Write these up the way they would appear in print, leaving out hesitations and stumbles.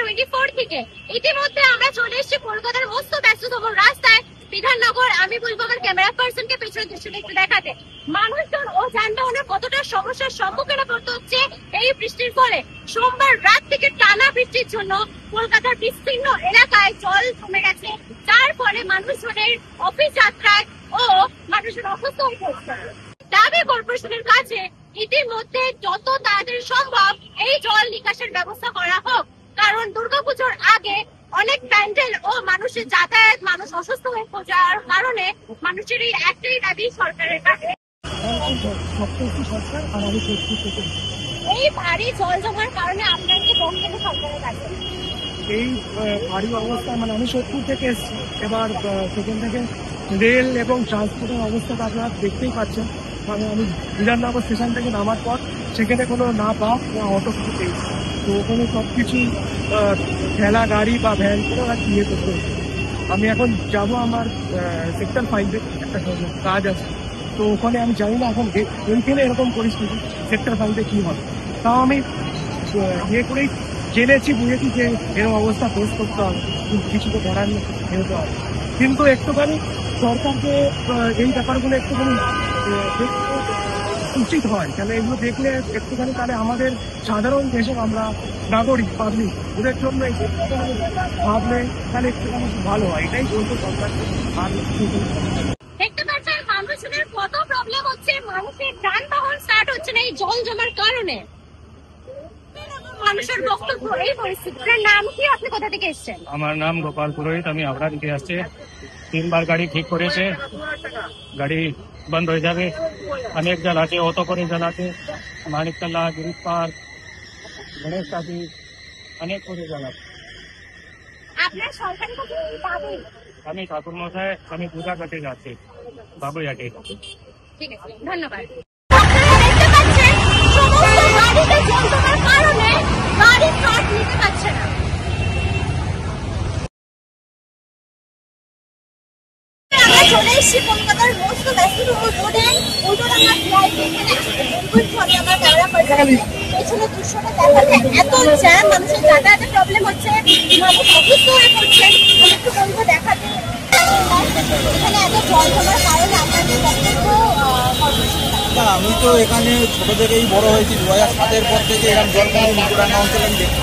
24 থেকে ইতিমধ্যে আমরা চলে এসেছি কলকাতার মস্ত ব্যস্ততম রাস্তায় বিধাননগর। আমি বলবো আমার ক্যামেরা পার্সনকে পেছনের দৃশ্যটা একটু দেখাতে। মানুষজন ও যানবাহনের কতটা সমস্যার সম্মুখীন করতে হচ্ছে এই বৃষ্টির ফলে। সোমবার রাত থেকে টানা বৃষ্টির জন্য কলকাতার বিস্তীর্ণ এলাকায় জল জমে গেছে, যার ফলে মানুষজনের অফিস যাত্রায় ও মানুষজন অসুস্থ হয়ে পড়ছে। দাবি কর্পোরেশনের কাছে ইতিমধ্যে যত তাড়াতাড়ি সম্ভব এই জল নিকাশের ব্যবস্থা করা হোক, কারণ দুর্গাপুজোর আগে অনেক প্যান্ডেল ও মানুষের যাতায়াত, মানুষ অসুস্থ হয়ে যাওয়ার কারণে মানুষের এই একটাই দাবি সরকারের কাছে। এই ভারী জল জমার কারণে আপনাকে বক্তব্য সরকারের কাছে এই ভারী অবস্থা আমি 70 থেকে এসেছি। এবার সেখান থেকে রেল এবং ট্রান্সপোর্টের অবস্থাটা আপনারা দেখতেই পাচ্ছেন। আমি বিধাননগর স্টেশন থেকে নামার পর সেখানে কোনো না বাস না অটো কিছু পেয়েছি। তো ওখানে সবকিছু ঠেলা গাড়ি বা ভ্যান করে ইয়ে করতে হচ্ছে। আমি এখন যাব আমার সেক্টর 5-এ একটা কাজ আছে, তো ওখানে আমি জানি না এখন ওইখানে এরকম পরিস্থিতি সেক্টর 5-এ কি হবে। তাও আমি ইয়ে করেই জেনেছি বুঝেছি যে এরকম অবস্থা ফেস করতে হবে, কিছু তো করার নেই, যেতে হবে। কিন্তু একটুখানি সরকারকে এই ব্যাপারগুলো একটুখানি উচিত হয়, কেন এগুলো দেখলে একটুখানি তাহলে আমাদের সাধারণ দেশের আমরা নাগরিক পাবলিক ওদের জন্য ভাবলে তাহলে একটুখানি ভালো হয়, এটাই বলতে সরকারকে। আর দেখতে পাচ্ছেন মানুষের কত প্রবলেম হচ্ছে, মানুষের যানবাহন স্টার্ট হচ্ছে না এই জল জমার কারণে। মানুষের বক্তব্য এই পরিস্থিতির নাম কি, আপনি কোথা থেকে এসেছেন? আমার নাম গোপাল পুরোহিত, আমি হাওড়া থেকে আসছি। 3 বার গাড়ি ঠিক করেছে, গাড়ি বন্ধ হয়ে যাবে। অনেক জল আছে, অটো করে জল আছে, মানিকতলা, গিরিশ পার্ক, গণেশ কাশি, অনেক করে জল আছে। আপনার সরকারের কাছে কি দাবি? আমি ঠাকুর মশাই, আমি পূজা করতে যাচ্ছি বাবুইহাটে। ঠিক আছে, ধন্যবাদ। আপনারা দেখতে পাচ্ছেন সমস্ত গাড়িতে জল জমার কারণে গাড়ি ট্রাক নিতে পারছে না। আমরা চলে এসেছি কলকাতার মস্ত ব্যস্ততম রোডে উল্টোডাঙ্গা ভিআইপি। এখানে আমি আমার ক্যামেরা পার্সন পেছনের দৃশ্যটা দেখাতে। এত জ্যাম, মানুষের যাতায়াতের প্রবলেম হচ্ছে, মানুষ অসুস্থ হয়ে পড়ছে। আমি একটু বলবো দেখাতে এখানে এত জল জমার কারণে আপনাদের বক্তব্য কর্পোরেশনের। আমি তো এখানে ছোট থেকেই বড় হয়েছি, 2007-এর পর থেকে এরকম জল উল্টোডাঙ্গা অঞ্চলে আমি দেখি।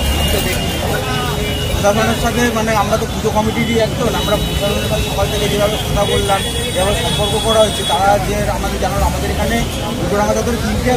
প্রশাসনের সাথে আমরা তো পুজো কমিটিরই একজন, আমরা প্রশাসনের সাথে সকাল থেকে যেভাবে কথা বললাম, যেভাবে সম্পর্ক করা হয়েছে, তারা যে আমাদের জানালো আমাদের এখানে উল্টোডাঙ্গা তাদের 3টে